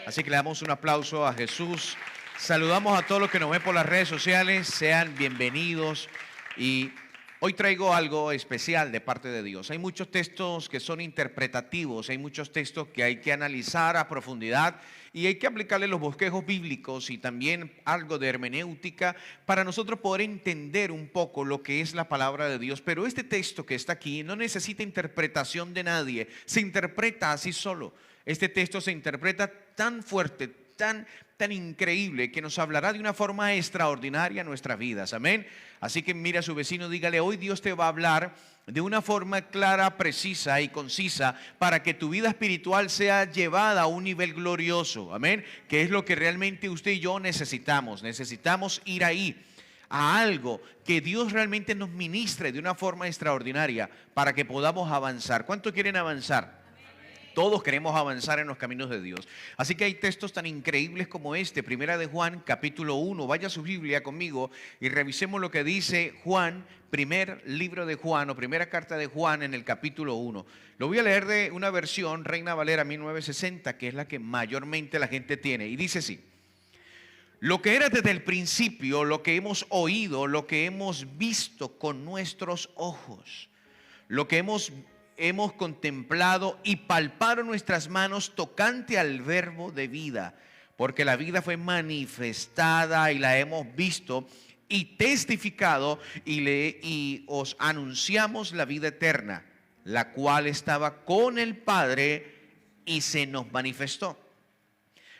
Así que le damos un aplauso a Jesús. Saludamos a todos los que nos ven por las redes sociales. Sean bienvenidos. Y hoy traigo algo especial de parte de Dios. Hay muchos textos que son interpretativos. Hay muchos textos que hay que analizar a profundidad. Y hay que aplicarle los bosquejos bíblicos y también algo de hermenéutica para nosotros poder entender un poco lo que es la palabra de Dios. Pero este texto que está aquí no necesita interpretación de nadie. Se interpreta así solo. Este texto se interpreta tan fuerte, tan increíble, que nos hablará de una forma extraordinaria en nuestras vidas. Amén. Así que mira a su vecino, dígale: hoy Dios te va a hablar de una forma clara, precisa y concisa para que tu vida espiritual sea llevada a un nivel glorioso. Amén. Que es lo que realmente usted y yo necesitamos. Necesitamos ir ahí, a algo que Dios realmente nos ministre de una forma extraordinaria para que podamos avanzar. ¿Cuántos quieren avanzar? Todos queremos avanzar en los caminos de Dios. Así que hay textos tan increíbles como este. Primera de Juan, capítulo 1. Vaya a su Biblia conmigo y revisemos lo que dice Juan, primer libro de Juan o primera carta de Juan en el capítulo 1. Lo voy a leer de una versión Reina Valera 1960, que es la que mayormente la gente tiene. Y dice así: lo que era desde el principio, lo que hemos oído, lo que hemos visto con nuestros ojos, lo que hemos contemplado y palparon nuestras manos tocante al verbo de vida, porque la vida fue manifestada y la hemos visto y testificado y os anunciamos la vida eterna, la cual estaba con el Padre y se nos manifestó.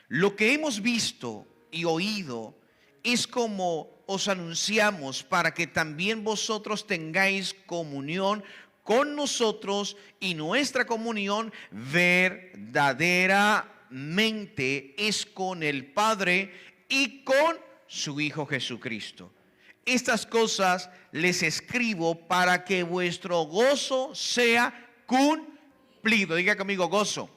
Lo que hemos visto y oído es como os anunciamos, para que también vosotros tengáis comunión con nosotros, y nuestra comunión verdaderamente es con el Padre y con su Hijo Jesucristo. Estas cosas les escribo para que vuestro gozo sea cumplido. Diga conmigo: gozo.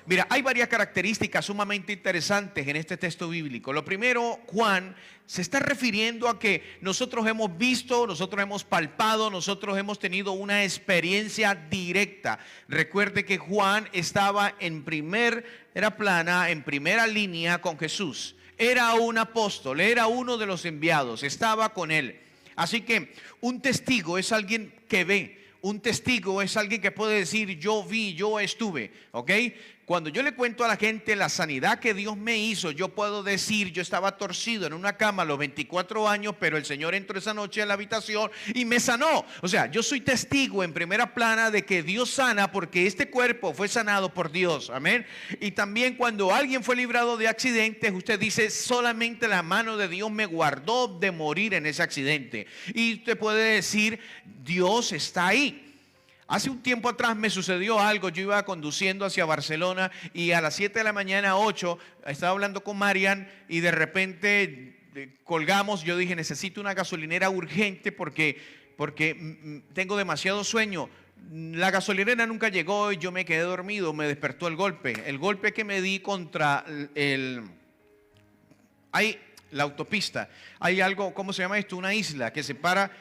Mira, hay varias características sumamente interesantes en este texto bíblico. Lo primero, Juan se está refiriendo a que nosotros hemos visto, nosotros hemos palpado, nosotros hemos tenido una experiencia directa. Recuerde que Juan estaba en primera plana, en primera línea con Jesús. Era un apóstol, era uno de los enviados, estaba con él. Así que un testigo es alguien que ve. Un testigo es alguien que puede decir: yo vi, yo estuve, ¿ok? Cuando yo le cuento a la gente la sanidad que Dios me hizo, yo puedo decir: yo estaba torcido en una cama a los 24 años, pero el Señor entró esa noche a la habitación y me sanó. O sea, yo soy testigo en primera plana de que Dios sana, porque este cuerpo fue sanado por Dios, amén. Y también cuando alguien fue librado de accidentes, usted dice: solamente la mano de Dios me guardó de morir en ese accidente. Y usted puede decir: Dios está ahí. Hace un tiempo atrás me sucedió algo. Yo iba conduciendo hacia Barcelona y a las 7 de la mañana, 8, estaba hablando con Marian y de repente colgamos. Yo dije: necesito una gasolinera urgente porque tengo demasiado sueño. La gasolinera nunca llegó y yo me quedé dormido. Me despertó el golpe que me di contra la autopista. Hay algo, ¿cómo se llama esto? Una isla que separa...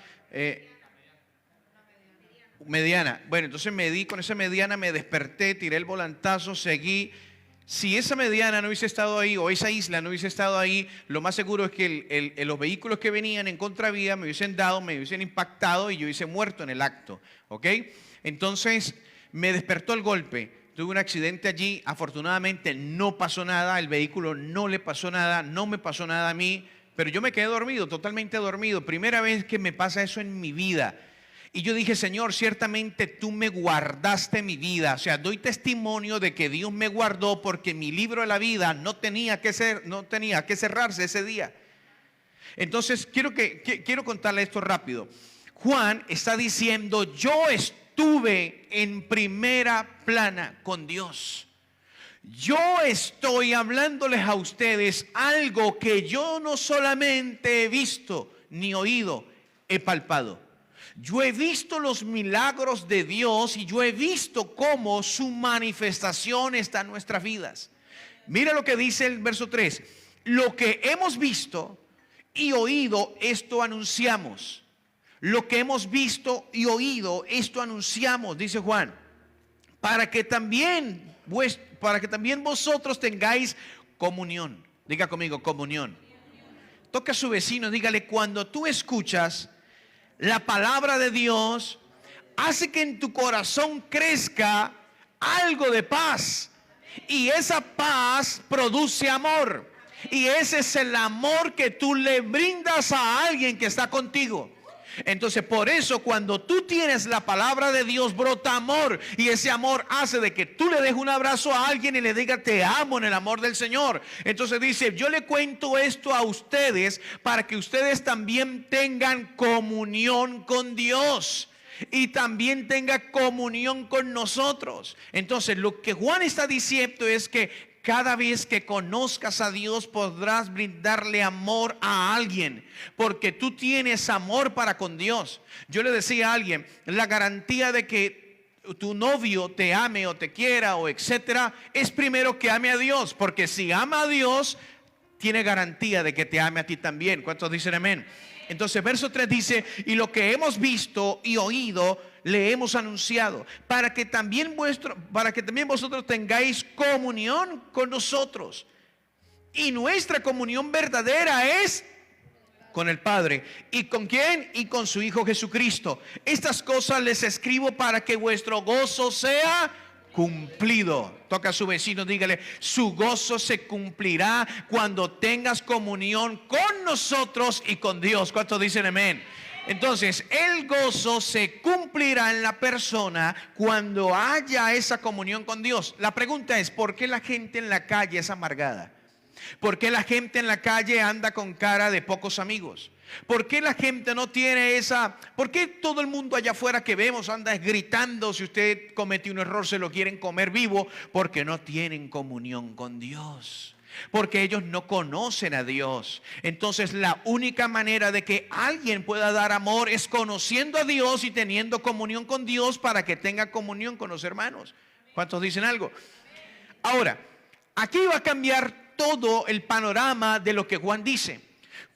mediana. Bueno, entonces me di con esa mediana, me desperté, tiré el volantazo, seguí. Si esa mediana no hubiese estado ahí, o esa isla no hubiese estado ahí, lo más seguro es que los vehículos que venían en contravía me hubiesen dado, me hubiesen impactado y yo hubiese muerto en el acto, ¿ok? Entonces me despertó el golpe. Tuve un accidente allí, afortunadamente no pasó nada, el vehículo no le pasó nada, no me pasó nada a mí, pero yo me quedé dormido, totalmente dormido. Primera vez que me pasa eso en mi vida. Y yo dije: Señor, ciertamente tú me guardaste mi vida. O sea, doy testimonio de que Dios me guardó, porque mi libro de la vida no tenía que cerrarse ese día. Entonces quiero contarle esto rápido. Juan está diciendo: yo estuve en primera plana con Dios. Yo estoy hablándoles a ustedes algo que yo no solamente he visto ni oído, he palpado. Yo he visto los milagros de Dios y yo he visto cómo su manifestación está en nuestras vidas. Mira lo que dice el verso 3. Lo que hemos visto y oído, esto anunciamos. Lo que hemos visto y oído, esto anunciamos, dice Juan. Para que también para que también vosotros tengáis comunión. Diga conmigo, comunión. Toca a su vecino, dígale, cuando tú escuchas la palabra de Dios, hace que en tu corazón crezca algo de paz. Y esa paz produce amor. Y ese es el amor que tú le brindas a alguien que está contigo. Entonces, por eso cuando tú tienes la palabra de Dios, brota amor. Y ese amor hace de que tú le des un abrazo a alguien y le diga te amo en el amor del Señor. Entonces dice, yo le cuento esto a ustedes para que ustedes también tengan comunión con Dios y también tenga comunión con nosotros. Entonces lo que Juan está diciendo es que cada vez que conozcas a Dios podrás brindarle amor a alguien, porque tú tienes amor para con Dios. Yo le decía a alguien, la garantía de que tu novio te ame o te quiera o etcétera, es primero que ame a Dios, porque si ama a Dios, tiene garantía de que te ame a ti también. ¿Cuántos dicen amén? Entonces verso 3 dice, y lo que hemos visto y oído le hemos anunciado, para que también vosotros tengáis comunión con nosotros. Y nuestra comunión verdadera es con el Padre. ¿Y con quién? Y con su Hijo Jesucristo. Estas cosas les escribo para que vuestro gozo sea cumplido. Toca a su vecino, dígale, su gozo se cumplirá cuando tengas comunión con nosotros y con Dios. ¿Cuántos dicen amén? Entonces, el gozo se cumplirá en la persona cuando haya esa comunión con Dios. La pregunta es, ¿por qué la gente en la calle es amargada? ¿Por qué la gente en la calle anda con cara de pocos amigos? ¿Por qué la gente no tiene por qué todo el mundo allá afuera que vemos anda gritando si usted cometió un error, se lo quieren comer vivo? Porque no tienen comunión con Dios. Porque ellos no conocen a Dios. Entonces la única manera de que alguien pueda dar amor es conociendo a Dios y teniendo comunión con Dios para que tenga comunión con los hermanos. ¿Cuántos dicen algo? Ahora, aquí va a cambiar todo el panorama de lo que Juan dice.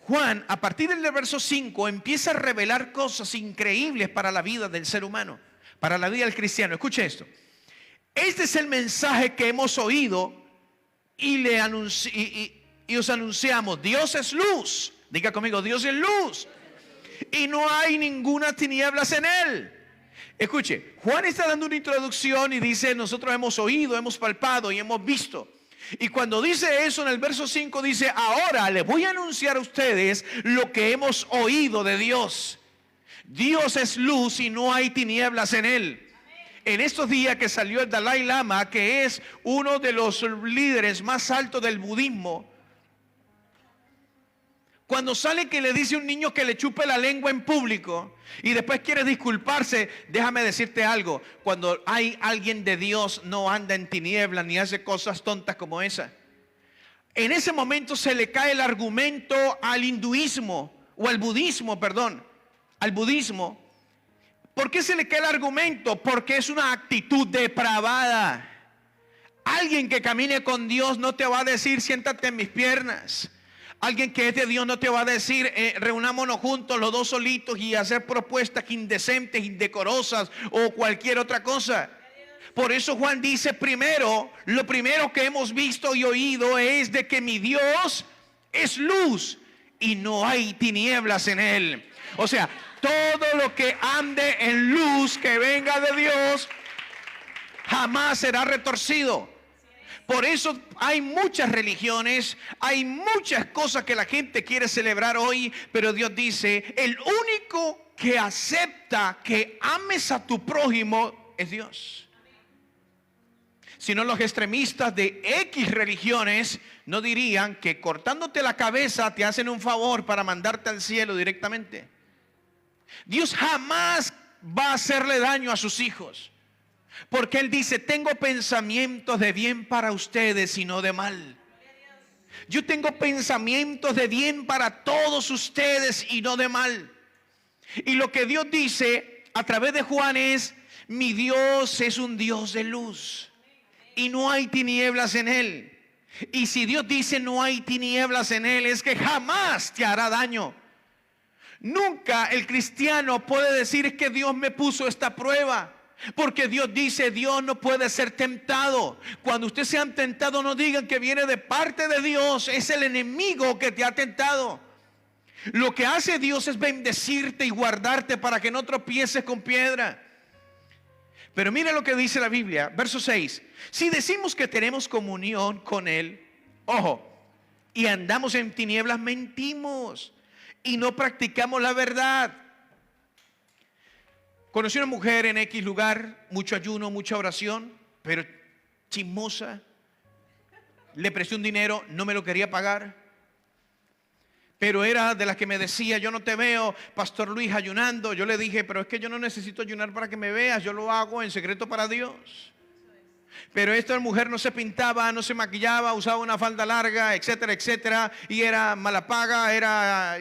Juan, a partir del verso 5, empieza a revelar cosas increíbles para la vida del ser humano, para la vida del cristiano. Escuche esto. Este es el mensaje que hemos oído y os anunciamos. Dios es luz. Diga conmigo, Dios es luz. Y no hay ninguna tinieblas en él. Escuche, Juan está dando una introducción y dice, nosotros hemos oído, hemos palpado y hemos visto. Y cuando dice eso en el verso 5 dice, ahora les voy a anunciar a ustedes lo que hemos oído de Dios. Dios es luz y no hay tinieblas en él. En estos días que salió el Dalai Lama, que es uno de los líderes más altos del budismo, cuando sale que le dice a un niño que le chupe la lengua en público y después quiere disculparse, déjame decirte algo, cuando hay alguien de Dios no anda en tinieblas ni hace cosas tontas como esa. En ese momento se le cae el argumento al hinduismo o al budismo, perdón, al budismo. ¿Por qué se le cae el argumento? Porque es una actitud depravada. Alguien que camine con Dios no te va a decir siéntate en mis piernas. Alguien que es de Dios no te va a decir reunámonos juntos los dos solitos y hacer propuestas indecentes, indecorosas o cualquier otra cosa. Por eso Juan dice lo primero que hemos visto y oído es de que mi Dios es luz y no hay tinieblas en él. O sea, todo lo que ande en luz que venga de Dios jamás será retorcido. Por eso hay muchas religiones, hay muchas cosas que la gente quiere celebrar hoy, pero Dios dice, el único que acepta que ames a tu prójimo es Dios. Si no, los extremistas de X religiones no dirían que cortándote la cabeza te hacen un favor para mandarte al cielo directamente. Dios jamás va a hacerle daño a sus hijos, porque Él dice, tengo pensamientos de bien para ustedes y no de mal. Yo tengo pensamientos de bien para todos ustedes y no de mal. Y lo que Dios dice a través de Juan es, mi Dios es un Dios de luz y no hay tinieblas en Él. Y si Dios dice no hay tinieblas en Él, es que jamás te hará daño. Nunca el cristiano puede decir es que Dios me puso esta prueba. Porque Dios dice, Dios no puede ser tentado. Cuando usted sea tentado, no digan que viene de parte de Dios. Es el enemigo que te ha tentado. Lo que hace Dios es bendecirte y guardarte para que no tropieces con piedra. Pero mire lo que dice la Biblia, verso 6. Si decimos que tenemos comunión con Él, ojo, y andamos en tinieblas, mentimos y no practicamos la verdad. Conocí una mujer en X lugar, mucho ayuno, mucha oración, pero chismosa. Le presté un dinero, no me lo quería pagar. Pero era de las que me decía, yo no te veo, Pastor Luis, ayunando. Yo le dije, pero es que yo no necesito ayunar para que me veas, yo lo hago en secreto para Dios. Pero esta mujer no se pintaba, no se maquillaba, usaba una falda larga, etcétera, etcétera. Y era mala paga, era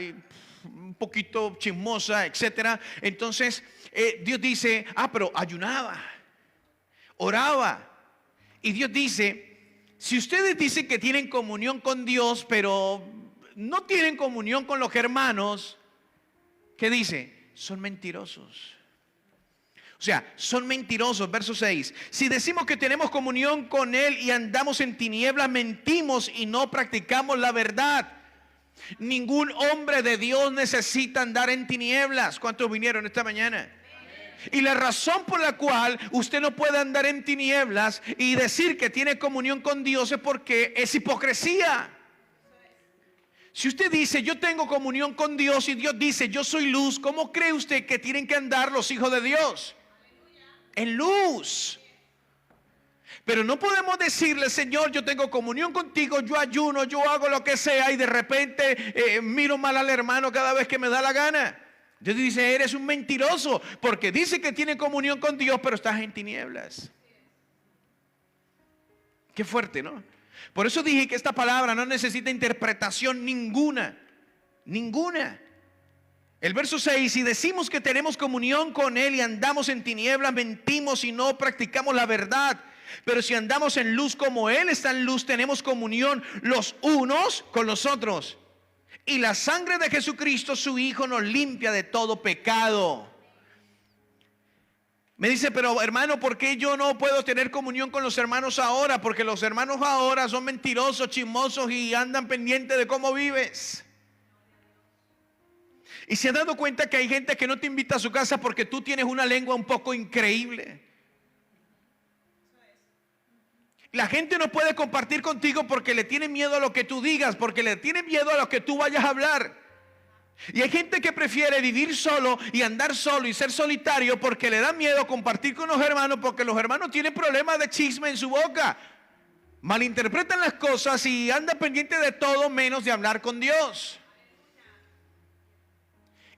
un poquito chismosa, etcétera. Entonces Dios dice, pero ayunaba, oraba. Y Dios dice, si ustedes dicen que tienen comunión con Dios, pero no tienen comunión con los hermanos, ¿qué dice? Son mentirosos. O sea, son mentirosos. Verso 6. Si decimos que tenemos comunión con Él y andamos en tinieblas, mentimos y no practicamos la verdad. Ningún hombre de Dios necesita andar en tinieblas. ¿Cuántos vinieron esta mañana? Y la razón por la cual usted no puede andar en tinieblas y decir que tiene comunión con Dios es porque es hipocresía. Si usted dice, yo tengo comunión con Dios, y Dios dice, yo soy luz, ¿cómo cree usted que tienen que andar los hijos de Dios? En luz. Pero no podemos decirle, Señor, yo tengo comunión contigo, yo ayuno, yo hago lo que sea, y de repente miro mal al hermano cada vez que me da la gana. Dios dice, eres un mentiroso, porque dice que tiene comunión con Dios, pero estás en tinieblas. Qué fuerte, ¿no? Por eso dije que esta palabra no necesita interpretación ninguna. Ninguna. El verso 6, si decimos que tenemos comunión con Él y andamos en tinieblas, mentimos y no practicamos la verdad. Pero si andamos en luz como Él está en luz, tenemos comunión los unos con los otros. Y la sangre de Jesucristo, su Hijo, nos limpia de todo pecado. Me dice, pero hermano, ¿por qué yo no puedo tener comunión con los hermanos ahora? Porque los hermanos ahora son mentirosos, chismosos y andan pendientes de cómo vives. Y se ha dado cuenta que hay gente que no te invita a su casa porque tú tienes una lengua un poco increíble. La gente no puede compartir contigo porque le tiene miedo a lo que tú digas, porque le tiene miedo a lo que tú vayas a hablar. Y hay gente que prefiere vivir solo y andar solo y ser solitario porque le da miedo compartir con los hermanos, porque los hermanos tienen problemas de chisme en su boca. Malinterpretan las cosas y andan pendiente de todo menos de hablar con Dios.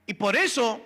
Y por eso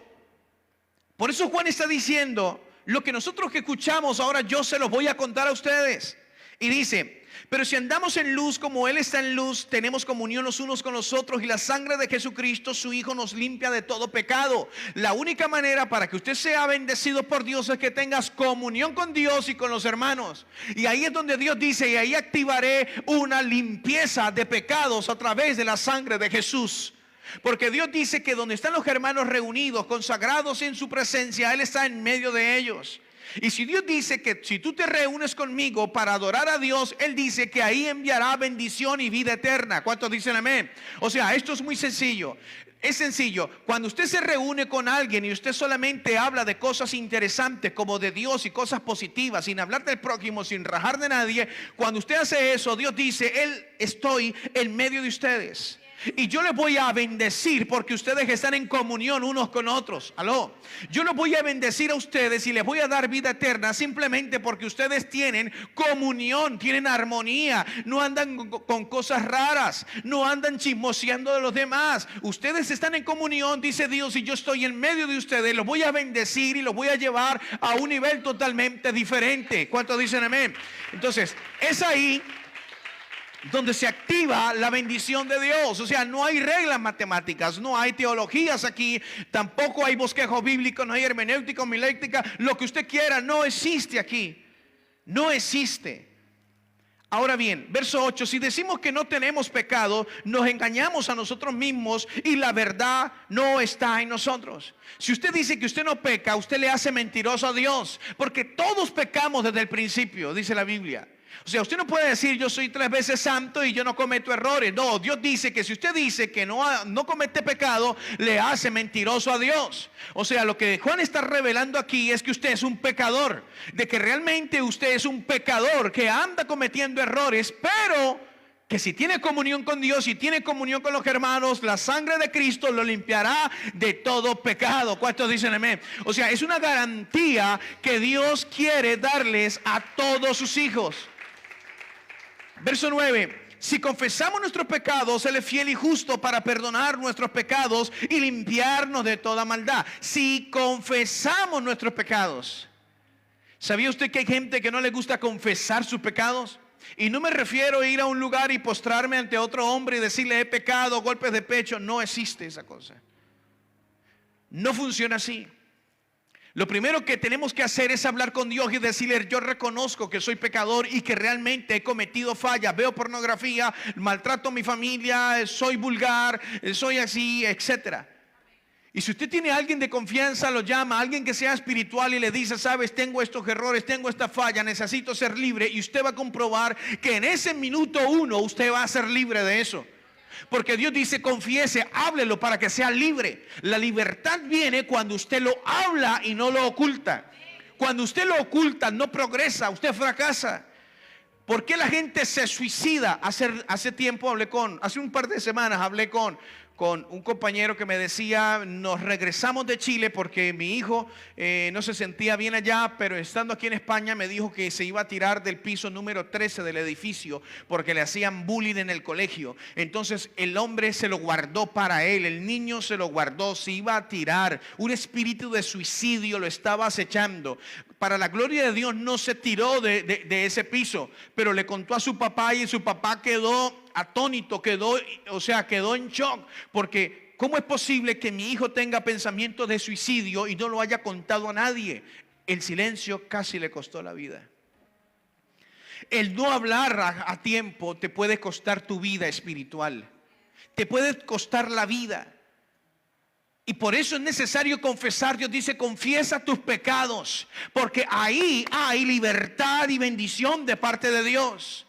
Juan está diciendo, lo que nosotros que escuchamos ahora yo se los voy a contar a ustedes. Y dice, pero si andamos en luz como Él está en luz, tenemos comunión los unos con los otros, y la sangre de Jesucristo, su Hijo, nos limpia de todo pecado. La única manera para que usted sea bendecido por Dios es que tengas comunión con Dios y con los hermanos. Y ahí es donde Dios dice, y ahí activaré una limpieza de pecados a través de la sangre de Jesús. Porque Dios dice que donde están los hermanos reunidos, consagrados en su presencia, Él está en medio de ellos. Y si Dios dice que si tú te reúnes conmigo para adorar a Dios, Él dice que ahí enviará bendición y vida eterna. ¿Cuántos dicen amén? O sea, esto es muy sencillo. Es sencillo. Cuando usted se reúne con alguien y usted solamente habla de cosas interesantes como de Dios y cosas positivas, sin hablar del prójimo, sin rajar de nadie, cuando usted hace eso, Dios dice, estoy en medio de ustedes. Y yo les voy a bendecir porque ustedes están en comunión unos con otros. Aló. Yo los voy a bendecir a ustedes y les voy a dar vida eterna simplemente porque ustedes tienen comunión, tienen armonía, no andan con cosas raras, no andan chismoseando de los demás. Ustedes están en comunión, dice Dios, y yo estoy en medio de ustedes. Los voy a bendecir y los voy a llevar a un nivel totalmente diferente. ¿Cuántos dicen amén? Entonces, es ahí donde se activa la bendición de Dios. O sea, no hay reglas matemáticas, no hay teologías aquí, tampoco hay bosquejos bíblicos, no hay hermenéutica, homilética, lo que usted quiera, no existe aquí. No existe. Ahora bien, verso 8, si decimos que no tenemos pecado, nos engañamos a nosotros mismos y la verdad no está en nosotros. Si usted dice que usted no peca, usted le hace mentiroso a Dios, porque todos pecamos desde el principio, dice la Biblia. O sea, usted no puede decir yo soy 3 veces santo y yo no cometo errores. No, Dios dice que si usted dice que no comete pecado, le hace mentiroso a Dios. O sea, lo que Juan está revelando aquí es que usted es un pecador, de que realmente usted es un pecador que anda cometiendo errores, pero que si tiene comunión con Dios y tiene comunión con los hermanos, la sangre de Cristo lo limpiará de todo pecado. ¿Cuántos dicen amén? O sea, es una garantía que Dios quiere darles a todos sus hijos. Verso 9, si confesamos nuestros pecados, Él es fiel y justo para perdonar nuestros pecados y limpiarnos de toda maldad. Si confesamos nuestros pecados. ¿Sabía usted que hay gente que no le gusta confesar sus pecados? Y no me refiero a ir a un lugar y postrarme ante otro hombre y decirle he pecado, golpes de pecho. No existe esa cosa. No funciona así. Lo primero que tenemos que hacer es hablar con Dios y decirle yo reconozco que soy pecador y que realmente he cometido fallas, veo pornografía, maltrato a mi familia, soy vulgar, soy así, etcétera. Y si usted tiene a alguien de confianza, lo llama, alguien que sea espiritual y le dice, sabes, tengo estos errores, tengo esta falla, necesito ser libre, y usted va a comprobar que en ese minuto 1 usted va a ser libre de eso. Porque Dios dice confiese, háblelo para que sea libre. La libertad viene cuando usted lo habla y no lo oculta. Cuando usted lo oculta no progresa, usted fracasa. ¿Por qué la gente se suicida? Hace tiempo hace un par de semanas hablé con un compañero que me decía, nos regresamos de Chile porque mi hijo no se sentía bien allá, pero estando aquí en España me dijo que se iba a tirar del piso número 13 del edificio porque le hacían bullying en el colegio. Entonces el hombre se lo guardó para él, el niño se lo guardó, se iba a tirar. Un espíritu de suicidio lo estaba acechando. Para la gloria de Dios no se tiró de ese piso, pero le contó a su papá y su papá quedó atónito, quedó en shock, porque ¿cómo es posible que mi hijo tenga pensamientos de suicidio y no lo haya contado a nadie? El silencio casi le costó la vida. El no hablar a tiempo te puede costar tu vida espiritual, te puede costar la vida. Y por eso es necesario confesar. Dios dice confiesa tus pecados, porque ahí hay libertad y bendición de parte de Dios.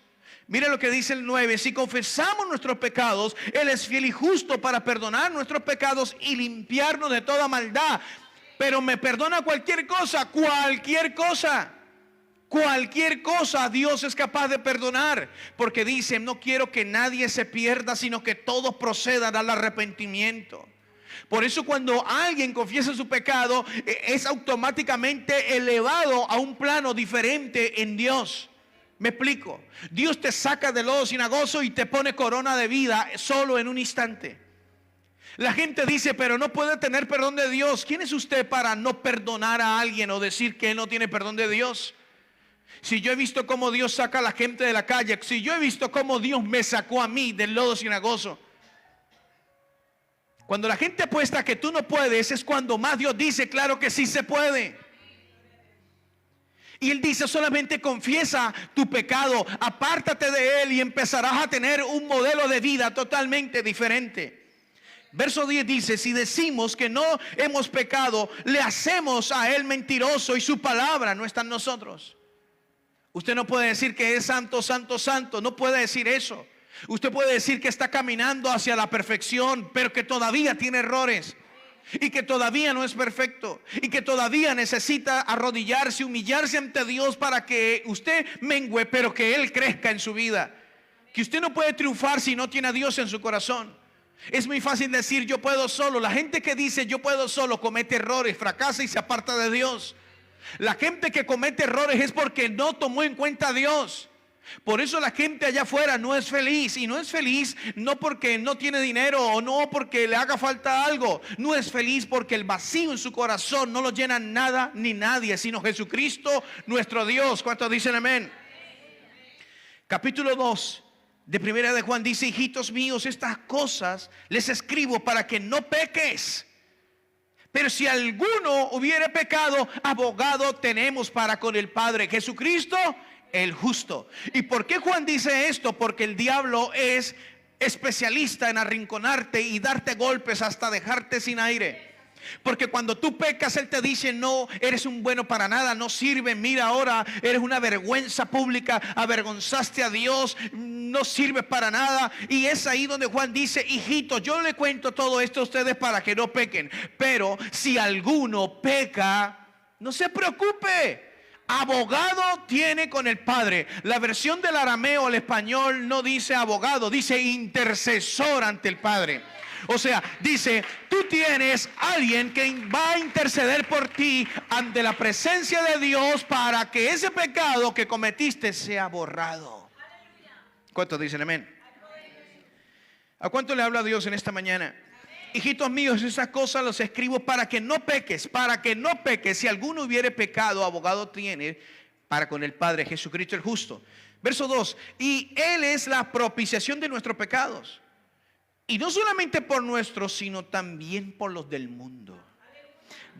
Mire lo que dice el 9, si confesamos nuestros pecados, Él es fiel y justo para perdonar nuestros pecados y limpiarnos de toda maldad. Pero me perdona cualquier cosa, cualquier cosa Dios es capaz de perdonar, porque dice no quiero que nadie se pierda, sino que todos procedan al arrepentimiento. Por eso cuando alguien confiesa su pecado, es automáticamente elevado a un plano diferente en Dios. Me explico. Dios te saca del lodo cenagoso y te pone corona de vida solo en un instante. La gente dice, pero no puede tener perdón de Dios. ¿Quién es usted para no perdonar a alguien o decir que él no tiene perdón de Dios? Si yo he visto cómo Dios saca a la gente de la calle, si yo he visto cómo Dios me sacó a mí del lodo cenagoso. Cuando la gente apuesta que tú no puedes, es cuando más Dios dice, claro que sí se puede. Y Él dice, solamente confiesa tu pecado, apártate de él y empezarás a tener un modelo de vida totalmente diferente. Verso 10 dice, si decimos que no hemos pecado, le hacemos a Él mentiroso y su palabra no está en nosotros. Usted no puede decir que es santo, santo, santo, no puede decir eso. Usted puede decir que está caminando hacia la perfección, pero que todavía tiene errores y que todavía no es perfecto y que todavía necesita arrodillarse, humillarse ante Dios para que usted mengüe, pero que Él crezca en su vida. Que usted no puede triunfar si no tiene a Dios en su corazón. Es muy fácil decir yo puedo solo. La gente que dice yo puedo solo comete errores, fracasa y se aparta de Dios. La gente que comete errores es porque no tomó en cuenta a Dios. Por eso la gente allá afuera no es feliz. Y no es feliz no porque no tiene dinero o no porque le haga falta algo. No es feliz porque el vacío en su corazón no lo llena nada ni nadie, sino Jesucristo nuestro Dios. ¿Cuántos dicen amén? Capítulo 2 de Primera de Juan dice, hijitos míos, estas cosas les escribo para que no peques. Pero si alguno hubiere pecado, abogado tenemos para con el Padre, Jesucristo el justo. ¿Y por qué Juan dice esto? Porque el diablo es especialista en arrinconarte y darte golpes hasta dejarte sin aire. Porque cuando tú pecas, él te dice: no, eres un bueno para nada, no sirve, mira ahora, eres una vergüenza pública, avergonzaste a Dios, no sirves para nada. Y es ahí donde Juan dice: hijitos, yo le cuento todo esto a ustedes para que no pequen, pero si alguno peca, no se preocupe. Abogado tiene con el Padre. La versión del arameo al español no dice abogado, dice intercesor ante el Padre. O sea, dice: tú tienes alguien que va a interceder por ti ante la presencia de Dios para que ese pecado que cometiste sea borrado. ¿Cuántos dicen amén? ¿A cuánto le habla Dios en esta mañana? Hijitos míos, esas cosas los escribo para que no peques, para que no peques. Si alguno hubiere pecado, abogado tiene para con el Padre, Jesucristo el justo. Verso 2: y Él es la propiciación de nuestros pecados. Y no solamente por nuestros, sino también por los del mundo.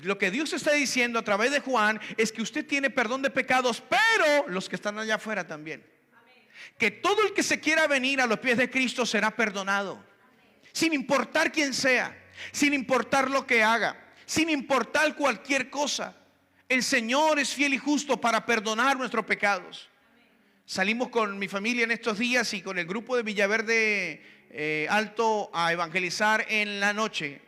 Lo que Dios está diciendo a través de Juan es que usted tiene perdón de pecados, pero los que están allá afuera también. Que todo el que se quiera venir a los pies de Cristo será perdonado. Sin importar quién sea, sin importar lo que haga, sin importar cualquier cosa. El Señor es fiel y justo para perdonar nuestros pecados. Salimos con mi familia en estos días y con el grupo de Villaverde Alto a evangelizar en la noche,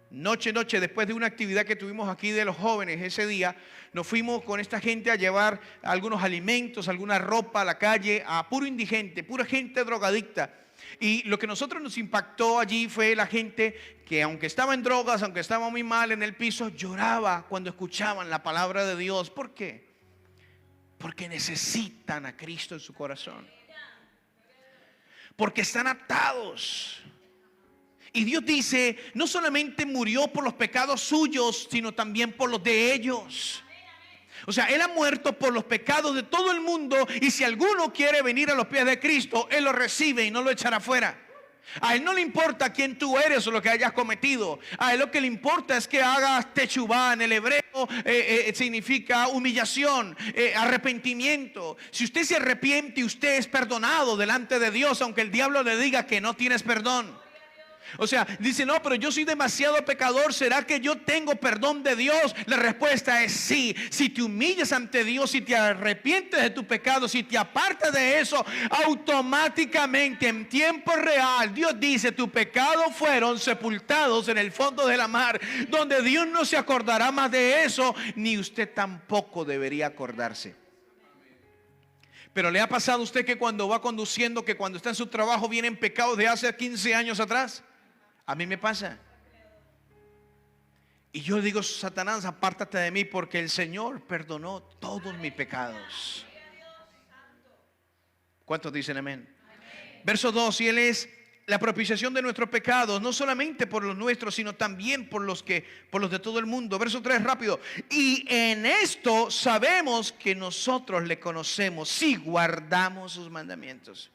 después de una actividad que tuvimos aquí de los jóvenes. Ese día nos fuimos con esta gente a llevar algunos alimentos, alguna ropa a la calle, a puro indigente, pura gente drogadicta. Y lo que a nosotros nos impactó allí fue la gente que, aunque estaba en drogas, aunque estaba muy mal en el piso, lloraba cuando escuchaban la palabra de Dios. ¿Por qué? Porque necesitan a Cristo en su corazón. Porque están atados. Y Dios dice: no solamente murió por los pecados suyos, sino también por los de ellos. O sea, Él ha muerto por los pecados de todo el mundo. Y si alguno quiere venir a los pies de Cristo, Él lo recibe y no lo echará fuera. A Él no le importa quién tú eres o lo que hayas cometido. A Él lo que le importa es que hagas techubá. En el hebreo significa humillación, arrepentimiento. Si usted se arrepiente, usted es perdonado delante de Dios, aunque el diablo le diga que no tienes perdón. O sea, dice: no, pero yo soy demasiado pecador, ¿será que yo tengo perdón de Dios? La respuesta es sí. Si te humillas ante Dios, si te arrepientes de tu pecado, si te apartas de eso, automáticamente en tiempo real Dios dice: tus pecados fueron sepultados en el fondo de la mar, donde Dios no se acordará más de eso, ni usted tampoco debería acordarse. Pero ¿le ha pasado a usted que cuando va conduciendo, que cuando está en su trabajo vienen pecados de hace 15 años atrás? A mí me pasa. Y yo digo: Satanás, apártate de mí, porque el Señor perdonó todos mis pecados. ¿Cuántos dicen amén? Verso 2: y Él es la propiciación de nuestros pecados, no solamente por los nuestros, sino también por los de todo el mundo. Verso 3, rápido: y en esto sabemos que nosotros le conocemos, si guardamos sus mandamientos.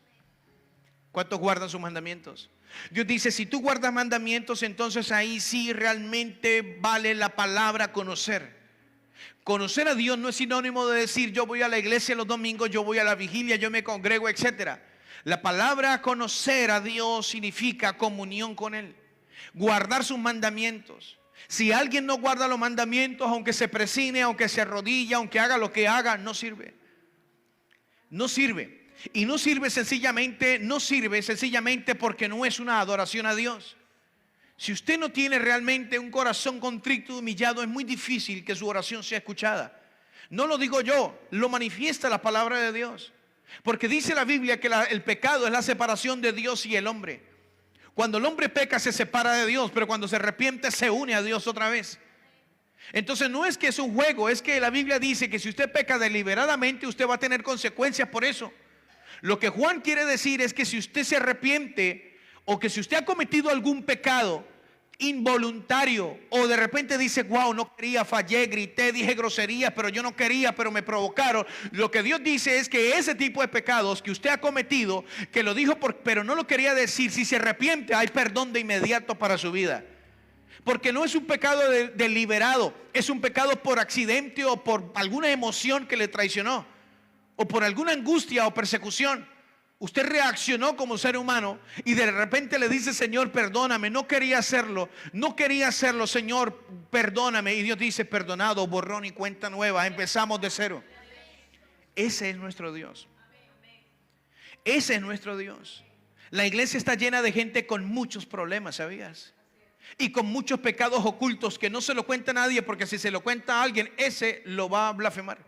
¿Cuántos guardan sus mandamientos? Dios dice: si tú guardas mandamientos, entonces ahí sí realmente vale la palabra conocer. Conocer a Dios no es sinónimo de decir: yo voy a la iglesia los domingos, yo voy a la vigilia, yo me congrego, etcétera. La palabra conocer a Dios significa comunión con Él, guardar sus mandamientos. Si alguien no guarda los mandamientos, aunque se presine, aunque se arrodille, aunque haga lo que haga, no sirve. No sirve. Y no sirve sencillamente porque no es una adoración a Dios. Si usted no tiene realmente un corazón contrito y humillado, es muy difícil que su oración sea escuchada. No lo digo yo, lo manifiesta la palabra de Dios. Porque dice la Biblia que el pecado es la separación de Dios y el hombre. Cuando el hombre peca se separa de Dios, pero cuando se arrepiente se une a Dios otra vez. Entonces no es que es un juego, es que la Biblia dice que si usted peca deliberadamente, usted va a tener consecuencias por eso. Lo que Juan quiere decir es que si usted se arrepiente, o que si usted ha cometido algún pecado involuntario, o de repente dice: wow, no quería, fallé, grité, dije groserías, pero yo no quería, pero me provocaron. Lo que Dios dice es que ese tipo de pecados que usted ha cometido, que lo dijo pero no lo quería decir, si se arrepiente, hay perdón de inmediato para su vida. Porque no es un pecado deliberado, es un pecado por accidente o por alguna emoción que le traicionó. o por alguna angustia o persecución, usted reaccionó como ser humano y de repente le dice: Señor, perdóname, no quería hacerlo, Señor, perdóname. Y Dios dice: perdonado, borrón y cuenta nueva, empezamos de cero. Ese es nuestro Dios. Ese es nuestro Dios. La iglesia está llena de gente con muchos problemas, ¿sabías? Y con muchos pecados ocultos que no se lo cuenta a nadie, porque si se lo cuenta a alguien, ese lo va a blasfemar.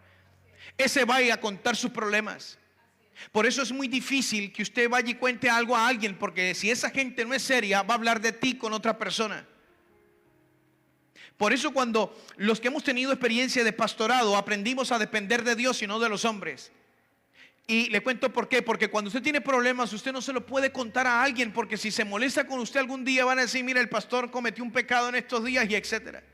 Ese va a ir a contar sus problemas. Por eso es muy difícil que usted vaya y cuente algo a alguien, porque si esa gente no es seria, va a hablar de ti con otra persona. Por eso cuando los que hemos tenido experiencia de pastorado aprendimos a depender de Dios y no de los hombres. Y le cuento por qué. Porque cuando usted tiene problemas, usted no se lo puede contar a alguien, porque si se molesta con usted algún día van a decir: mira, el pastor cometió un pecado en estos días, y etcétera.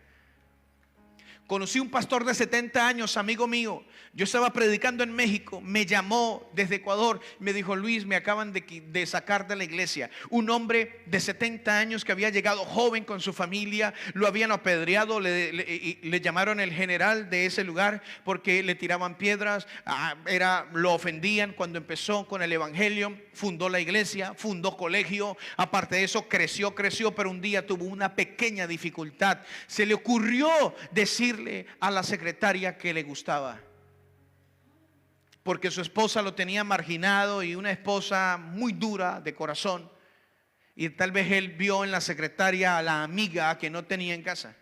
Conocí un pastor de 70 años, amigo mío. Yo estaba predicando en México, me llamó desde Ecuador, me dijo: Luis, me acaban de sacar de la iglesia. Un hombre de 70 años que había llegado joven con su familia, lo habían apedreado, le llamaron el general de ese lugar porque le tiraban piedras, lo ofendían. Cuando empezó con el evangelio, fundó la iglesia, fundó colegio, aparte de eso creció, pero un día tuvo una pequeña dificultad. Se le ocurrió decirle a la secretaria que le gustaba, porque su esposa lo tenía marginado, y una esposa muy dura de corazón, y tal vez él vio en la secretaria a la amiga que no tenía en casa.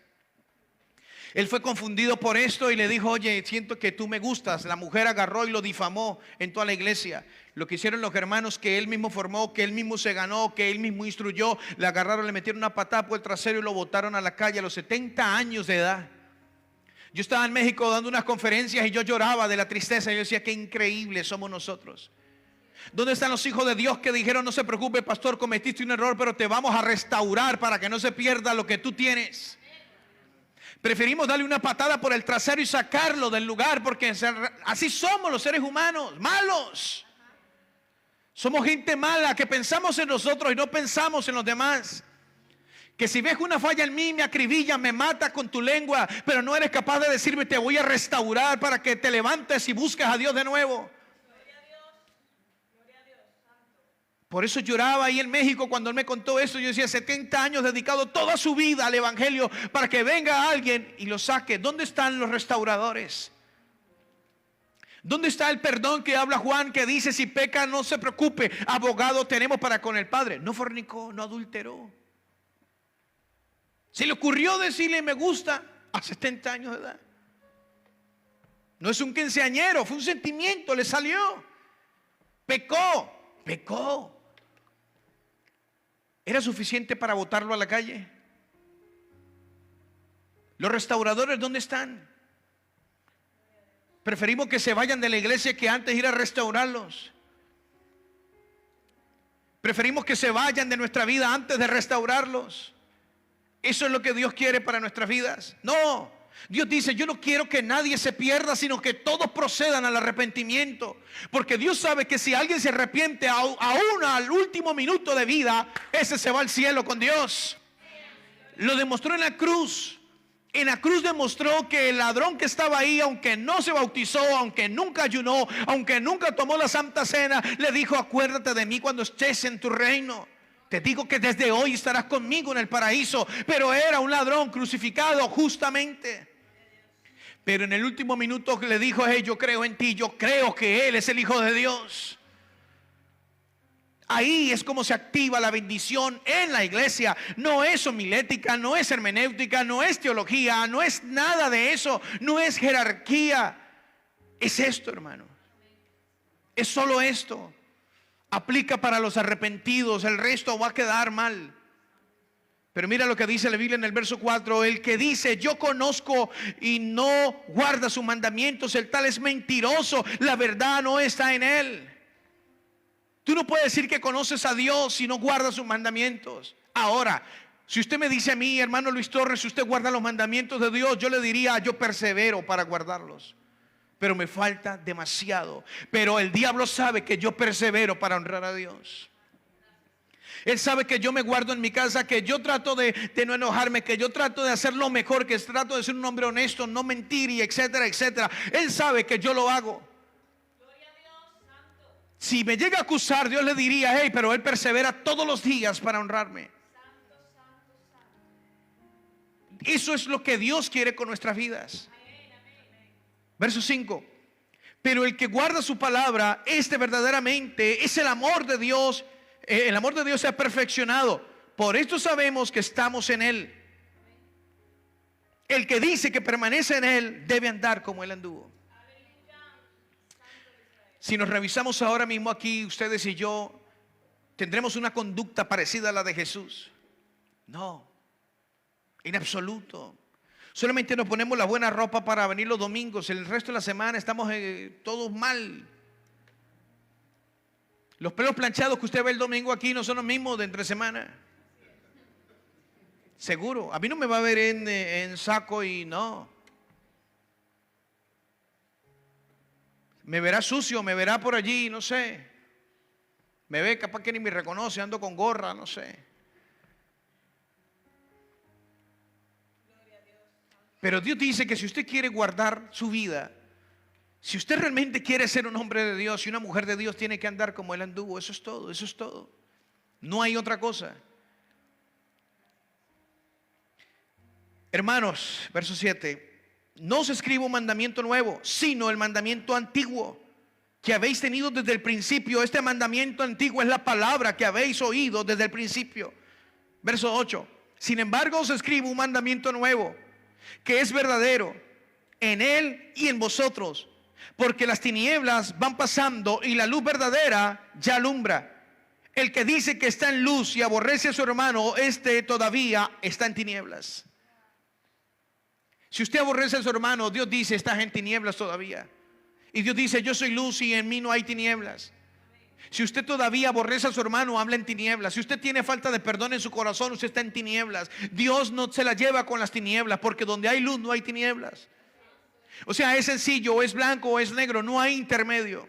Él fue confundido por esto y le dijo: oye, siento que tú me gustas. La mujer agarró y lo difamó en toda la iglesia. Lo que hicieron los hermanos que él mismo formó, que él mismo se ganó, que él mismo instruyó, le agarraron, le metieron una patada por el trasero y lo botaron a la calle a los 70 años de edad. Yo estaba en México dando unas conferencias y yo lloraba de la tristeza. Yo decía: qué increíbles somos nosotros. ¿Dónde están los hijos de Dios que dijeron: no se preocupe, pastor, cometiste un error, pero te vamos a restaurar para que no se pierda lo que tú tienes? Preferimos darle una patada por el trasero y sacarlo del lugar, porque así somos los seres humanos, malos. Somos gente mala, que pensamos en nosotros y no pensamos en los demás. Que si ves una falla en mí, me acribillas, me matas con tu lengua, pero no eres capaz de decirme: te voy a restaurar para que te levantes y busques a Dios de nuevo. Por eso lloraba ahí en México cuando él me contó eso. Yo decía: 70 años dedicado toda su vida al evangelio para que venga alguien y lo saque. ¿Dónde están los restauradores? ¿Dónde está el perdón que habla Juan, que dice: si peca no se preocupe, abogado tenemos para con el Padre? No fornicó, no adulteró. Se le ocurrió decirle: me gusta, a 70 años de edad. No es un quinceañero, fue un sentimiento, le salió. Pecó. ¿Era suficiente para botarlo a la calle? ¿Los restauradores dónde están? Preferimos que se vayan de la iglesia que antes ir a restaurarlos. Preferimos que se vayan de nuestra vida antes de restaurarlos. ¿Eso es lo que Dios quiere para nuestras vidas? No. Dios dice: yo no quiero que nadie se pierda, sino que todos procedan al arrepentimiento. Porque Dios sabe que si alguien se arrepiente aún al último minuto de vida, ese se va al cielo con Dios. Lo demostró en la cruz. En la cruz demostró que el ladrón que estaba ahí, aunque no se bautizó, aunque nunca ayunó, aunque nunca tomó la Santa Cena, le dijo: acuérdate de mí cuando estés en tu reino. Te digo que desde hoy estarás conmigo en el paraíso. Pero era un ladrón crucificado justamente. Pero en el último minuto le dijo: hey, yo creo en ti, yo creo que Él es el Hijo de Dios. Ahí es como se activa la bendición en la iglesia. No es homilética, no es hermenéutica, no es teología, no es nada de eso, no es jerarquía. Es esto, hermano. Es solo esto. Aplica para los arrepentidos, el resto va a quedar mal. Pero mira lo que dice la Biblia en el verso 4: el que dice: yo conozco y no guarda sus mandamientos, el tal es mentiroso, la verdad no está en él. Tú no puedes decir que conoces a Dios si no guardas sus mandamientos. Ahora, si usted me dice a mí: hermano Luis Torres, si usted guarda los mandamientos de Dios, yo le diría: yo persevero para guardarlos, pero me falta demasiado. Pero el diablo sabe que yo persevero para honrar a Dios. Él sabe que yo me guardo en mi casa, que yo trato de no enojarme, que yo trato de hacer lo mejor, que trato de ser un hombre honesto, no mentir y etcétera, etcétera. Él sabe que yo lo hago. Si me llega a acusar, Dios le diría: hey, pero él persevera todos los días para honrarme. Eso es lo que Dios quiere con nuestras vidas. Verso 5. Pero el que guarda su palabra, verdaderamente es el amor de Dios. El amor de Dios se ha perfeccionado. Por esto sabemos que estamos en Él. El que dice que permanece en Él debe andar como Él anduvo. Si nos revisamos ahora mismo aquí, ustedes y yo, ¿tendremos una conducta parecida a la de Jesús? No, en absoluto. Solamente nos ponemos la buena ropa para venir los domingos. El resto de la semana estamos todos mal. Los pelos planchados que usted ve el domingo aquí no son los mismos de entre semana. Seguro. A mí no me va a ver en saco y no. Me verá sucio, me verá por allí, no sé. Me ve capaz que ni me reconoce, ando con gorra, no sé. Pero Dios dice que si usted quiere guardar su vida, si usted realmente quiere ser un hombre de Dios y una mujer de Dios, tiene que andar como Él anduvo. Eso es todo, eso es todo. No hay otra cosa. Hermanos, verso 7. No os escribo un mandamiento nuevo, sino el mandamiento antiguo que habéis tenido desde el principio. Este mandamiento antiguo es la palabra que habéis oído desde el principio. Verso 8. Sin embargo os escribo un mandamiento nuevo, que es verdadero en Él y en vosotros, porque las tinieblas van pasando y la luz verdadera ya alumbra. El que dice que está en luz y aborrece a su hermano, todavía está en tinieblas. Si usted aborrece a su hermano, Dios dice: estás en tinieblas todavía. Y Dios dice: yo soy luz y en mí no hay tinieblas. Si usted todavía aborrece a su hermano, habla en tinieblas. Si usted tiene falta de perdón en su corazón, usted está en tinieblas. Dios no se la lleva con las tinieblas, porque donde hay luz no hay tinieblas. O sea, es sencillo, o es blanco o es negro, no hay intermedio.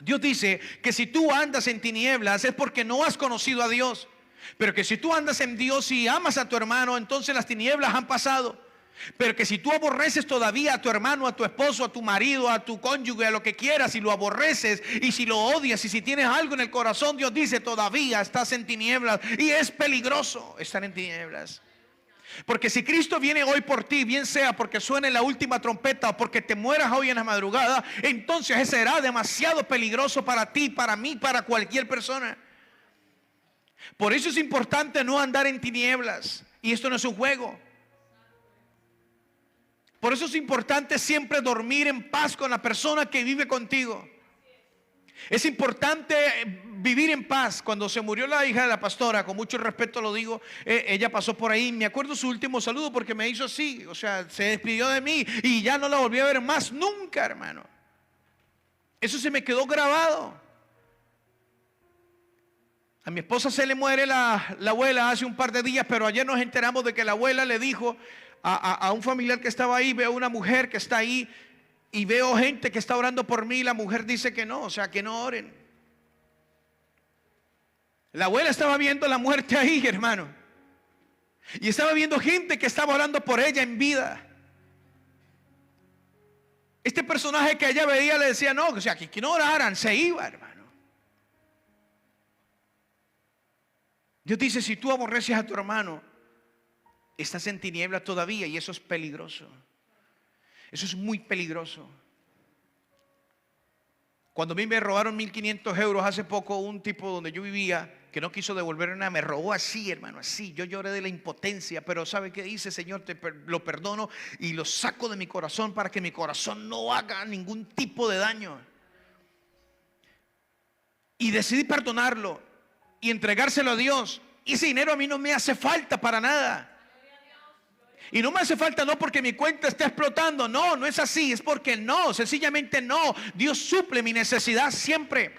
Dios dice que si tú andas en tinieblas es porque no has conocido a Dios. Pero que si tú andas en Dios y amas a tu hermano, entonces las tinieblas han pasado. Pero que si tú aborreces todavía a tu hermano, a tu esposo, a tu marido, a tu cónyuge, a lo que quieras, y lo aborreces y si lo odias y si tienes algo en el corazón, Dios dice: todavía estás en tinieblas. Y es peligroso estar en tinieblas. Porque si Cristo viene hoy por ti, bien sea porque suene la última trompeta o porque te mueras hoy en la madrugada, entonces ese será demasiado peligroso para ti, para mí, para cualquier persona. Por eso es importante no andar en tinieblas. Y esto no es un juego. Por eso es importante siempre dormir en paz con la persona que vive contigo. Es importante vivir en paz. Cuando se murió la hija de la pastora, con mucho respeto lo digo, ella pasó por ahí. Me acuerdo su último saludo porque me hizo así. O sea, se despidió de mí y ya no la volví a ver más nunca, hermano. Eso se me quedó grabado. A mi esposa se le muere la abuela hace un par de días, pero ayer nos enteramos de que la abuela le dijo a un familiar que estaba ahí: veo una mujer que está ahí y veo gente que está orando por mí. La mujer dice que no, o sea, que no oren. La abuela estaba viendo la muerte ahí, hermano, y estaba viendo gente que estaba orando por ella en vida. Este personaje que ella veía le decía: no, o sea, que no oraran, se iba, hermano. Dios dice: si tú aborreces a tu hermano, estás en tinieblas todavía, y eso es peligroso. Eso es muy peligroso. Cuando a mí me robaron 1.500 euros hace poco, un tipo donde yo vivía, que no quiso devolver nada, me robó así, hermano, así. Yo lloré de la impotencia, pero ¿sabe qué dice? Señor, lo perdono y lo saco de mi corazón para que mi corazón no haga ningún tipo de daño. Y decidí perdonarlo y entregárselo a Dios. Y ese dinero a mí no me hace falta para nada. Y no me hace falta no porque mi cuenta está explotando. No, no es así. Es porque no, sencillamente no. Dios suple mi necesidad siempre.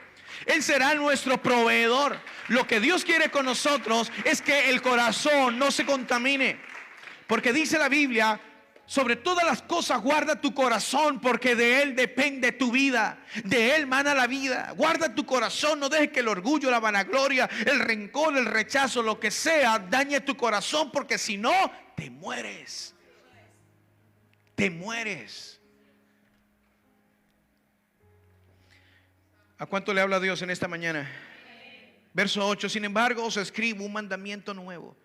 Él será nuestro proveedor. Lo que Dios quiere con nosotros es que el corazón no se contamine. Porque dice la Biblia: sobre todas las cosas guarda tu corazón, porque de él depende tu vida. De él mana la vida. Guarda tu corazón, no dejes que el orgullo, la vanagloria, el rencor, el rechazo, lo que sea, dañe tu corazón, porque si no, te mueres. Te mueres. ¿A cuánto le habla Dios en esta mañana? Verso 8, sin embargo os escribo un mandamiento nuevo,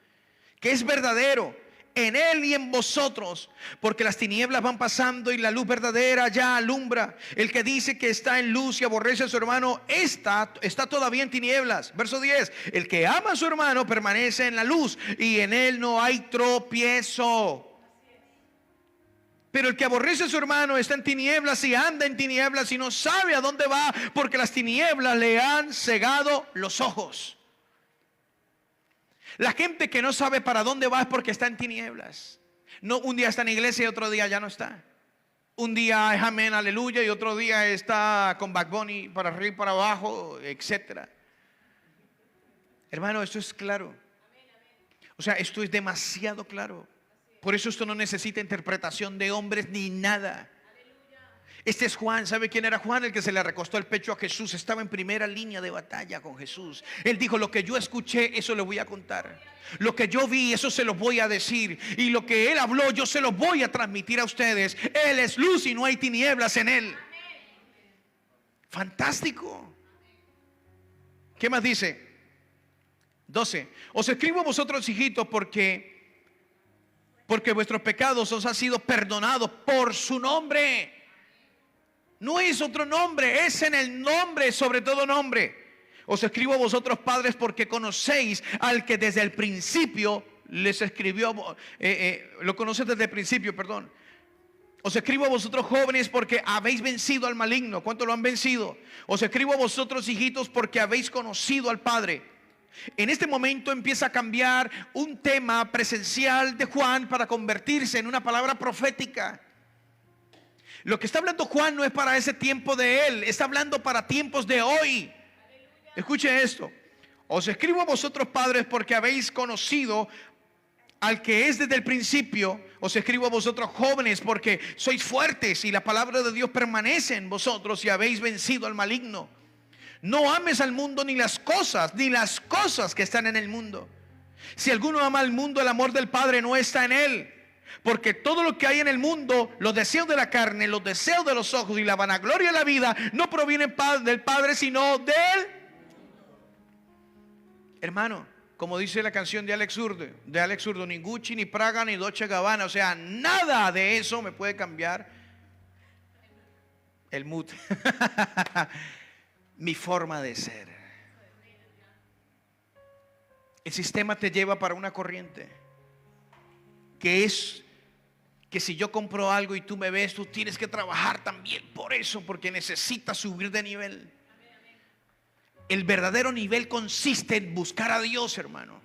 que es verdadero en Él y en vosotros, porque las tinieblas van pasando y la luz verdadera ya alumbra. El que dice que está en luz y aborrece a su hermano está todavía en tinieblas. Verso 10, el que ama a su hermano permanece en la luz y en él no hay tropiezo. Pero el que aborrece a su hermano está en tinieblas y anda en tinieblas y no sabe a dónde va, porque las tinieblas le han cegado los ojos. La gente que no sabe para dónde va es porque está en tinieblas. No, un día está en iglesia y otro día ya no está. Un día es amén, aleluya, y otro día está con Bad Bunny para arriba y para abajo, etcétera. Hermano, esto es claro. O sea, esto es demasiado claro. Por eso esto no necesita interpretación de hombres ni nada. Este es Juan. ¿Sabe quién era Juan? El que se le recostó el pecho a Jesús. Estaba en primera línea de batalla con Jesús. Él dijo: lo que yo escuché, eso le voy a contar. Lo que yo vi, eso se lo voy a decir. Y lo que él habló, yo se lo voy a transmitir a ustedes. Él es luz y no hay tinieblas en él. Fantástico. ¿Qué más dice? 12. Os escribo a vosotros, hijitos, porque vuestros pecados os han sido perdonados por su nombre. No es otro nombre, es en el nombre, sobre todo nombre. Os escribo a vosotros, padres, porque conocéis al que desde el principio les escribió, lo conocéis desde el principio, perdón. Os escribo a vosotros, jóvenes, porque habéis vencido al maligno. ¿Cuánto lo han vencido? Os escribo a vosotros, hijitos, porque habéis conocido al Padre. En este momento empieza a cambiar un tema presencial de Juan para convertirse en una palabra profética. Lo que está hablando Juan no es para ese tiempo de él, está hablando para tiempos de hoy. Escuche esto: os escribo a vosotros, padres, porque habéis conocido al que es desde el principio. Os escribo a vosotros, jóvenes, porque sois fuertes y la palabra de Dios permanece en vosotros y habéis vencido al maligno. No ames al mundo ni las cosas que están en el mundo. Si alguno ama al mundo, el amor del Padre no está en él. Porque todo lo que hay en el mundo, los deseos de la carne, los deseos de los ojos y la vanagloria de la vida, no provienen del Padre, sino de él. Hermano, como dice la canción de Alex Zurdo, ni Gucci, ni Praga, ni Dolce Gabbana, o sea, nada de eso me puede cambiar el mood. Mi forma de ser. El sistema te lleva para una corriente que es que si yo compro algo y tú me ves, tú tienes que trabajar también por eso, porque necesitas subir de nivel. El verdadero nivel consiste en buscar a Dios, hermano.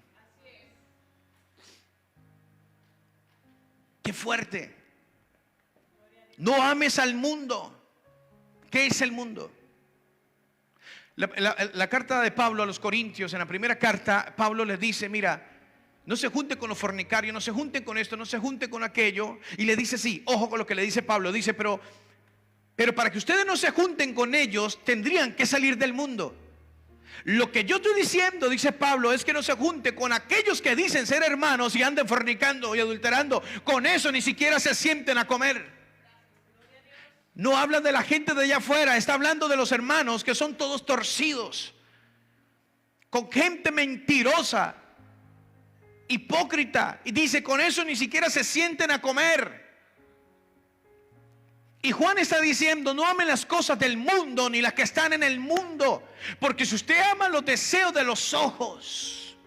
Qué fuerte. No ames al mundo. ¿Qué es el mundo? La carta de Pablo a los Corintios, en la primera carta, Pablo les dice: mira, no se junten con los fornicarios, no se junten con esto, no se junten con aquello. Y le dice sí, ojo con lo que le dice Pablo. Dice, pero para que ustedes no se junten con ellos, tendrían que salir del mundo. Lo que yo estoy diciendo, dice Pablo, es que no se junte con aquellos que dicen ser hermanos y anden fornicando y adulterando. Con eso ni siquiera se sienten a comer. No habla de la gente de allá afuera, está hablando de los hermanos que son todos torcidos, con gente mentirosa, hipócrita. Y dice, con eso ni siquiera se sienten a comer. Y Juan está diciendo: no amen las cosas del mundo ni las que están en el mundo, porque si usted ama los deseos de los ojos,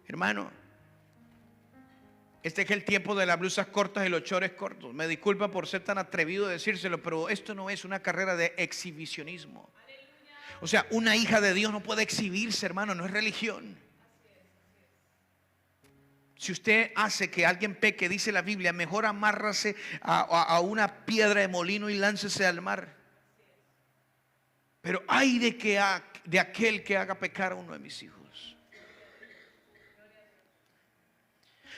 hermano, este es el tiempo de las blusas cortas y los chores cortos. Me disculpa por ser tan atrevido a decírselo, pero esto no es una carrera de exhibicionismo. O sea, una hija de Dios no puede exhibirse, hermano, no es religión. Si usted hace que alguien peque, dice la Biblia, mejor amárrase a una piedra de molino y láncese al mar. Pero ay de aquel que haga pecar a uno de mis hijos.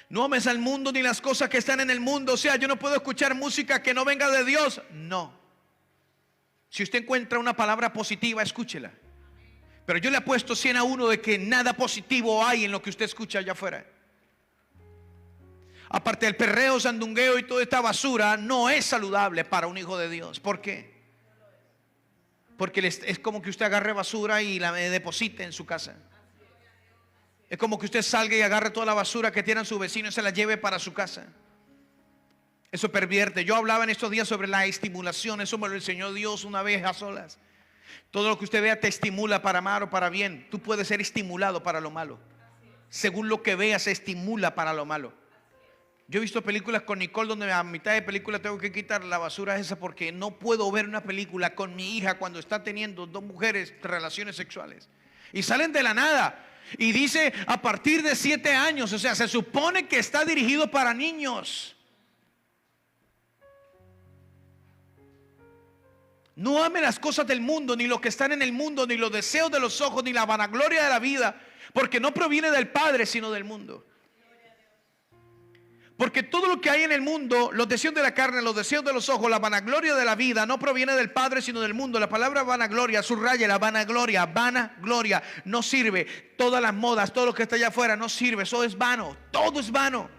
No ames al mundo ni las cosas que están en el mundo. O sea, yo no puedo escuchar música que no venga de Dios. No. Si usted encuentra una palabra positiva, escúchela. Pero yo le apuesto 100 a 1 de que nada positivo hay en lo que usted escucha allá afuera. Aparte del perreo, sandungueo y toda esta basura, no es saludable para un hijo de Dios. ¿Por qué? Porque es como que usted agarre basura y la deposite en su casa. Es como que usted salga y agarre toda la basura que tienen sus vecinos y se la lleve para su casa. Eso pervierte. Yo hablaba en estos días sobre la estimulación. Eso me lo enseñó Dios una vez a solas. Todo lo que usted vea te estimula para mal o para bien. Tú puedes ser estimulado para lo malo. Según lo que veas, se estimula para lo malo. Yo he visto películas con Nicole donde a mitad de película tengo que quitar la basura esa porque no puedo ver una película con mi hija cuando está teniendo dos mujeres relaciones sexuales. Y salen de la nada. Y dice a partir de 7 años. O sea, se supone que está dirigido para niños. No ame las cosas del mundo, ni lo que están en el mundo, ni los deseos de los ojos, ni la vanagloria de la vida, porque no proviene del Padre, sino del mundo. Porque todo lo que hay en el mundo, los deseos de la carne, los deseos de los ojos, la vanagloria de la vida, no proviene del Padre, sino del mundo. La palabra vanagloria, subraya la vanagloria, vanagloria, no sirve. Todas las modas, todo lo que está allá afuera no sirve, eso es vano, todo es vano.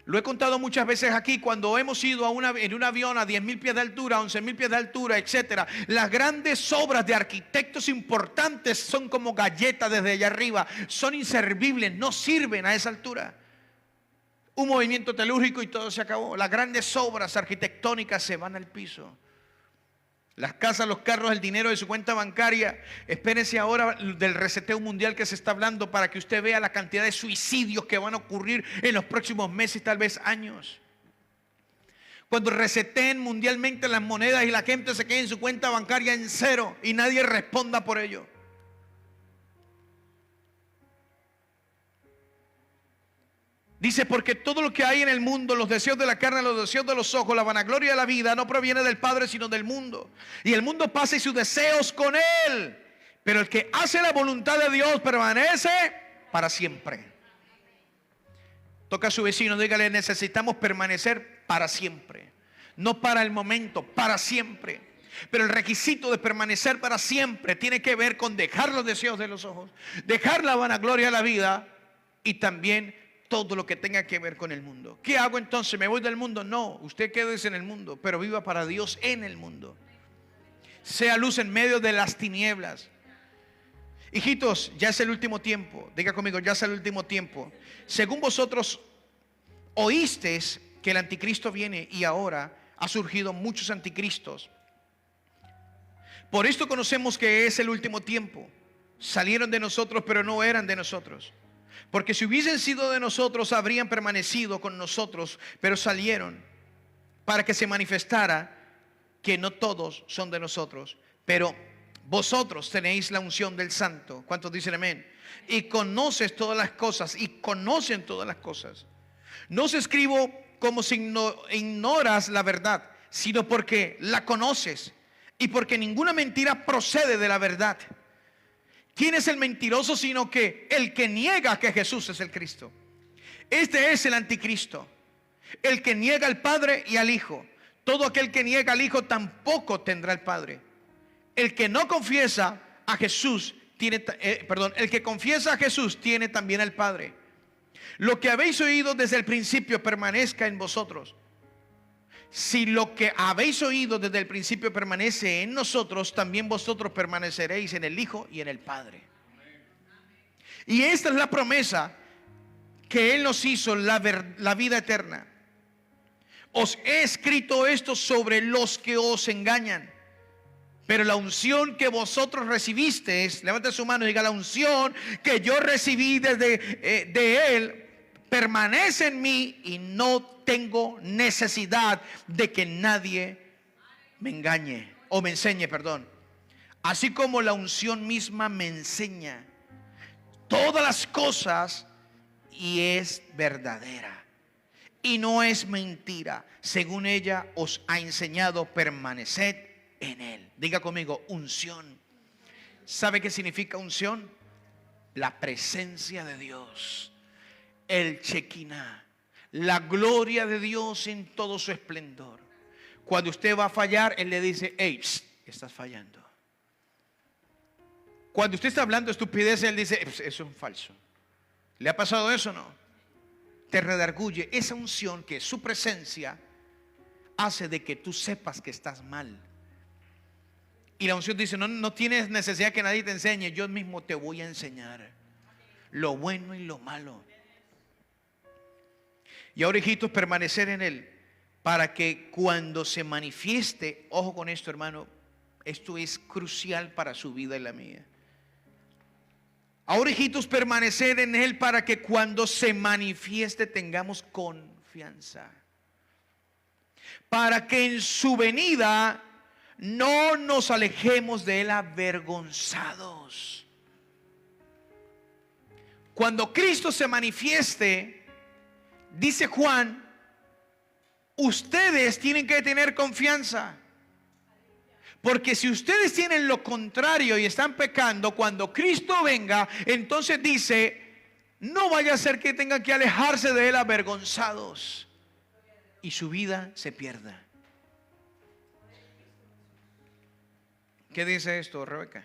Lo he contado muchas veces aquí cuando hemos ido en un avión a 10.000 pies de altura, 11.000 pies de altura, etcétera. Las grandes obras de arquitectos importantes son como galletas desde allá arriba, son inservibles, no sirven a esa altura. Un movimiento telúrico y todo se acabó. Las grandes obras arquitectónicas se van al piso. Las casas, los carros, el dinero de su cuenta bancaria. Espérense ahora del reseteo mundial que se está hablando para que usted vea la cantidad de suicidios que van a ocurrir en los próximos meses, tal vez años. Cuando reseteen mundialmente las monedas y la gente se quede en su cuenta bancaria en cero y nadie responda por ello. Dice, porque todo lo que hay en el mundo, los deseos de la carne, los deseos de los ojos, la vanagloria de la vida, no proviene del Padre, sino del mundo. Y el mundo pasa y sus deseos con él. Pero el que hace la voluntad de Dios permanece para siempre. Toca a su vecino, dígale, necesitamos permanecer para siempre. No para el momento, para siempre. Pero el requisito de permanecer para siempre tiene que ver con dejar los deseos de los ojos, dejar la vanagloria de la vida y también todo lo que tenga que ver con el mundo. ¿Qué hago entonces? ¿Me voy del mundo? No, usted quédese en el mundo, pero viva para Dios en el mundo. Sea luz en medio de las tinieblas. Hijitos, ya es el último tiempo. Diga conmigo, ya es el último tiempo. Según vosotros oísteis que el anticristo viene y ahora ha surgido muchos anticristos. Por esto conocemos que es el último tiempo. Salieron de nosotros, pero no eran de nosotros. Porque si hubiesen sido de nosotros, habrían permanecido con nosotros, pero salieron para que se manifestara que no todos son de nosotros. Pero vosotros tenéis la unción del Santo. ¿Cuántos dicen amén? Y conoces todas las cosas, y conocen todas las cosas. No os escribo como si ignoras la verdad, sino porque la conoces, y porque ninguna mentira procede de la verdad. ¿Quién es el mentiroso sino que el que niega que Jesús es el Cristo? Este es el anticristo, el que niega al Padre y al Hijo. Todo aquel que niega al Hijo tampoco tendrá al Padre. El que no confiesa a Jesús el que confiesa a Jesús tiene también al Padre. Lo que habéis oído desde el principio permanezca en vosotros. Si lo que habéis oído desde el principio permanece en nosotros, también vosotros permaneceréis en el Hijo y en el Padre. Y esta es la promesa que Él nos hizo, la vida eterna. Os he escrito esto sobre los que os engañan. Pero la unción que vosotros recibisteis, levante su mano y diga, la unción que yo recibí de Él permanece en mí y no tengo necesidad de que nadie me engañe o me enseñe, perdón. Así como la unción misma me enseña todas las cosas y es verdadera y no es mentira. Según ella os ha enseñado, permaneced en él. Diga conmigo, unción. ¿Sabe qué significa unción? La presencia de Dios, el Shekinah, la gloria de Dios en todo su esplendor. Cuando usted va a fallar, Él le dice, hey, estás fallando. Cuando usted está hablando estupidez, Él dice, eso es un falso. ¿Le ha pasado eso o no? Te redarguye. Esa unción, que es su presencia, hace de que tú sepas que estás mal. Y la unción dice, no, no tienes necesidad que nadie te enseñe, yo mismo te voy a enseñar lo bueno y lo malo. Y ahora, hijitos, permanecer en Él para que cuando se manifieste, ojo con esto, hermano, esto es crucial para su vida y la mía. Ahora, hijitos, permanecer en Él para que cuando se manifieste tengamos confianza. Para que en su venida no nos alejemos de Él avergonzados. Cuando Cristo se manifieste, dice Juan, ustedes tienen que tener confianza. Porque si ustedes tienen lo contrario y están pecando, cuando Cristo venga, entonces dice, no vaya a ser que tengan que alejarse de Él avergonzados y su vida se pierda. ¿Qué dice esto, Rebeca?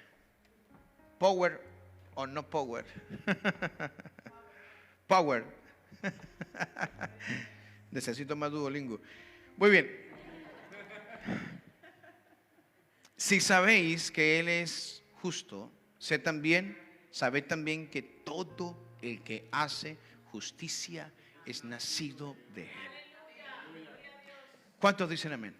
¿Power o no power? Power. Necesito más Duolingo. Muy bien. Si sabéis que Él es justo, sabed también que todo el que hace justicia es nacido de Él. ¿Cuántos dicen amén?